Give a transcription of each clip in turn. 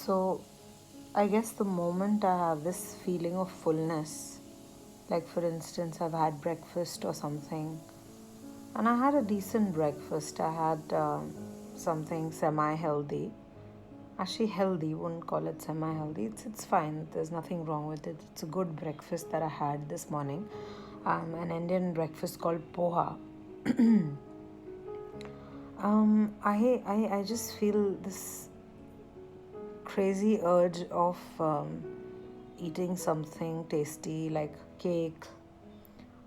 So, I guess the moment I have this feeling of fullness, like for instance, I've had breakfast or something, and I had a decent breakfast. I had something semi healthy. Actually, healthy, wouldn't call it semi healthy. It's fine, there's nothing wrong with it. It's a good breakfast that I had this morning. An Indian breakfast called poha. I just feel this crazy urge of eating something tasty like cake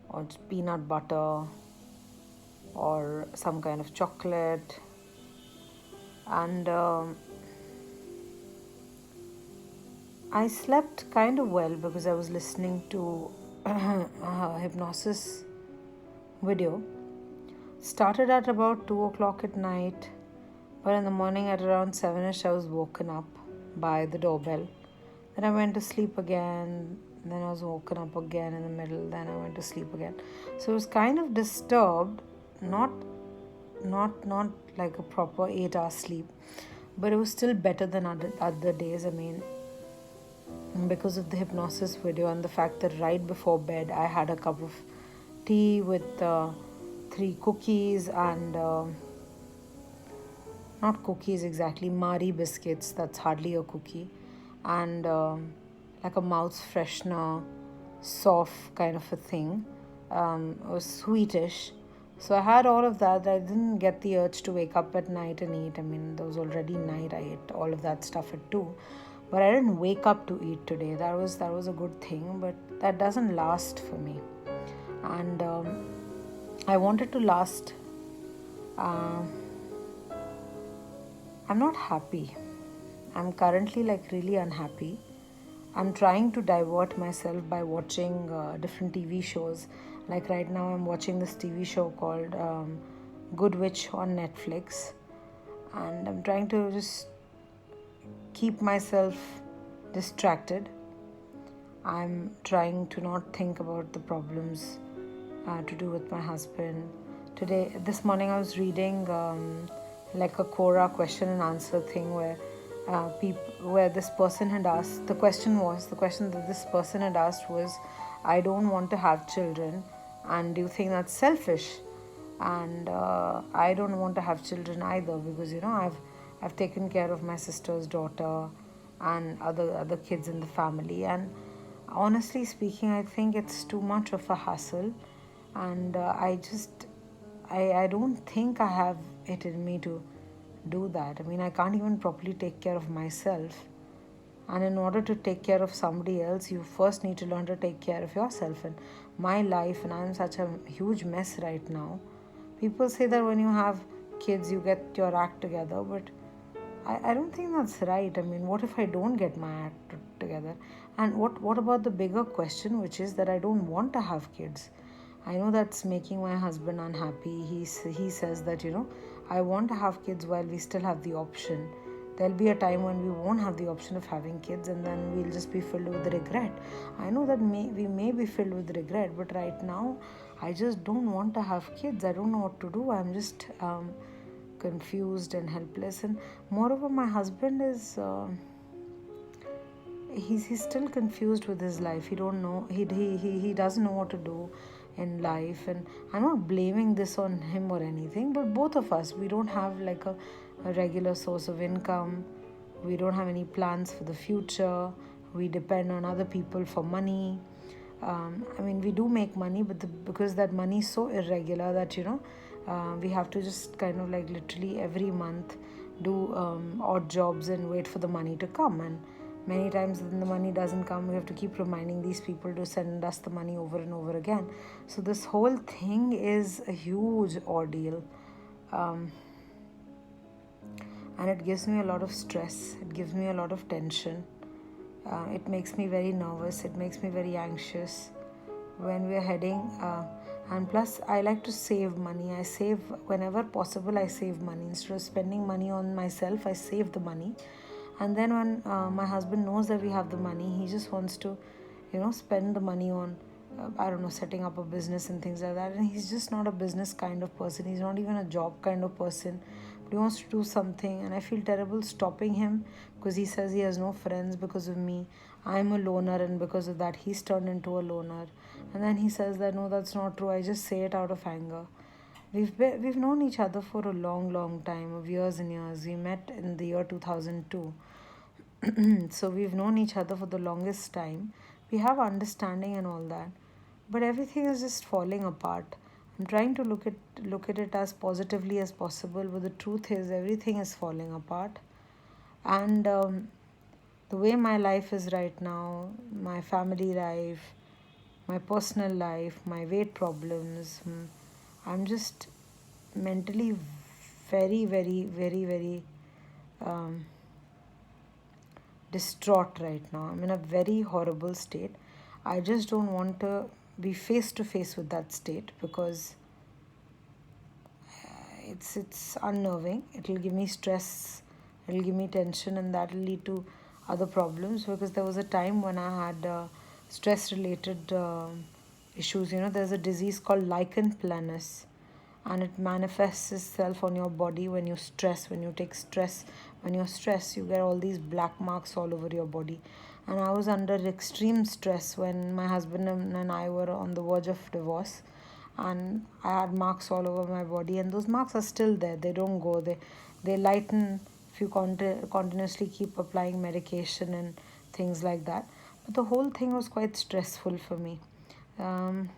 or peanut butter or some kind of chocolate. And I slept kind of well because I was listening to a hypnosis video. Started at about 2 o'clock at night, but in the morning at around 7ish, I was woken up by the doorbell. Then I went to sleep again. Then I was woken up again in the middle. Then I went to sleep again. So it was kind of disturbed, not like a proper 8 hour sleep, but it was still better than other days. I mean, because of the hypnosis video and the fact that right before bed I had a cup of tea with 3 cookies and not cookies exactly, Mari biscuits, that's hardly a cookie, and like a mouth freshener, soft kind of a thing. It was sweetish. So I had all of that. I didn't get the urge to wake up at night and eat. I mean, there was already night. I ate all of that stuff at 2. But I didn't wake up to eat today. That was a good thing, but that doesn't last for me. And I wanted to last. I'm not happy. I'm currently like really unhappy. I'm trying to divert myself by watching different TV shows. Like right now, I'm watching this TV show called Good Witch on Netflix. And I'm trying to just keep myself distracted. I'm trying to not think about the problems to do with my husband. This morning, I was reading like a Quora question and answer thing where this person had asked, the question that this person had asked was, I don't want to have children, and do you think that's selfish? And I don't want to have children either, because I've taken care of my sister's daughter and other kids in the family, and honestly speaking, I think it's too much of a hassle, and I don't think I have it in me to do that. I mean, I can't even properly take care of myself. And in order to take care of somebody else, you first need to learn to take care of yourself. And my life, and I'm such a huge mess right now. People say that when you have kids, you get your act together, but I don't think that's right. I mean, what if I don't get my act together? And what about the bigger question, which is that I don't want to have kids? I know that's making my husband unhappy. He says that, I want to have kids while we still have the option. There'll be a time when we won't have the option of having kids, and then we'll just be filled with regret. I know that we may be filled with regret, but right now, I just don't want to have kids. I don't know what to do. I'm just confused and helpless. And moreover, my husband is he's still confused with his life. He don't know. He doesn't know what to do in life, and I'm not blaming this on him or anything, but both of us, we don't have like a regular source of income. We don't have any plans for the future. We depend on other people for money. I mean, we do make money, but because that money is so irregular that we have to just kind of like literally every month do odd jobs and wait for the money to come. And many times when the money doesn't come, we have to keep reminding these people to send us the money over and over again. So this whole thing is a huge ordeal. And it gives me a lot of stress. It gives me a lot of tension. It makes me very nervous. It makes me very anxious when we're heading. And plus, I like to save money. I save whenever possible. I save money instead of spending money on myself. I save the money, and then when my husband knows that we have the money, he just wants to, spend the money on I don't know, setting up a business and things like that. And he's just not a business kind of person. He's not even a job kind of person. but he wants to do something, and I feel terrible stopping him because he says he has no friends because of me. I'm a loner, and because of that, he's turned into a loner. And then he says that no, that's not true. I just say it out of anger. We've known each other for a long, long time, of years and years. We met in the year 2002. So we've known each other for the longest time. We have understanding and all that, but everything is just falling apart. I'm trying to look at it as positively as possible, but the truth is everything is falling apart. And the way my life is right now, my family life, my personal life, my weight problems, I'm just mentally very, very, very, very um, distraught right now. I'm in a very horrible state. I just don't want to be face to face with that state because it's unnerving. It'll give me stress, it'll give me tension, and that'll lead to other problems. Because there was a time when I had stress related issues. There's a disease called lichen planus, and it manifests itself on your body when you stress. When you're stressed, you get all these black marks all over your body. And I was under extreme stress when my husband and I were on the verge of divorce, and I had marks all over my body, and those marks are still there. They don't go. They lighten if you continuously keep applying medication and things like that. But the whole thing was quite stressful for me. Um,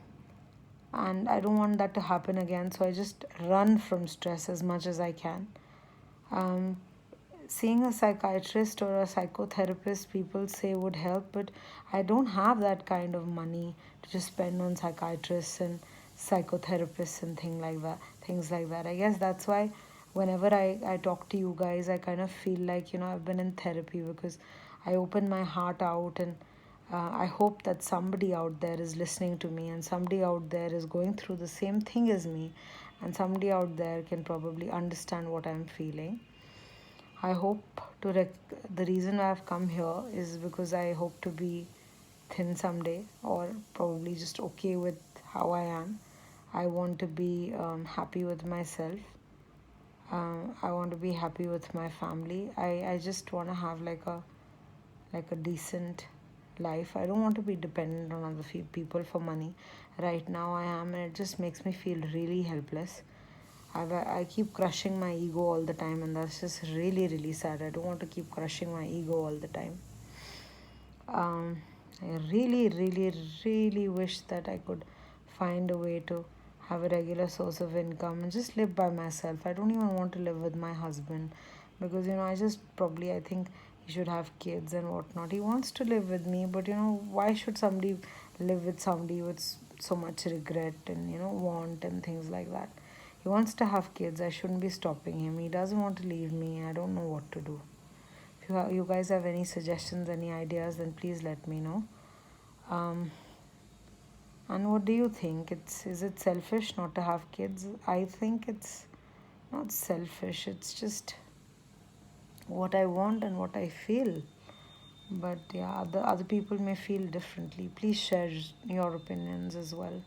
and I don't want that to happen again, so I just run from stress as much as I can. Um, Seeing a psychiatrist or a psychotherapist, people say would help, but I don't have that kind of money to just spend on psychiatrists and psychotherapists and things like that. I guess that's why whenever I talk to you guys, I kind of feel like I've been in therapy, because I open my heart out, and I hope that somebody out there is listening to me, and somebody out there is going through the same thing as me, and somebody out there can probably understand what I'm feeling. I hope the reason why I've come here is because I hope to be thin someday, or probably just okay with how I am. I want to be happy with myself. I want to be happy with my family. I just want to have like a decent life. I don't want to be dependent on other people for money. Right now I am, and it just makes me feel really helpless. I keep crushing my ego all the time, and that's just really, really sad. I don't want to keep crushing my ego all the time. I really, really, really wish that I could find a way to have a regular source of income and just live by myself. I don't even want to live with my husband, because I just probably I think he should have kids and whatnot. He wants to live with me, but why should somebody live with somebody with so much regret and want and things like that? He wants to have kids. I shouldn't be stopping him. He doesn't want to leave me. I don't know what to do. If you guys have any suggestions, any ideas, then please let me know. Um, and what do you think? Is it selfish not to have kids? I think it's not selfish. It's just what I want and what I feel. But yeah, other people may feel differently. Please share your opinions as well.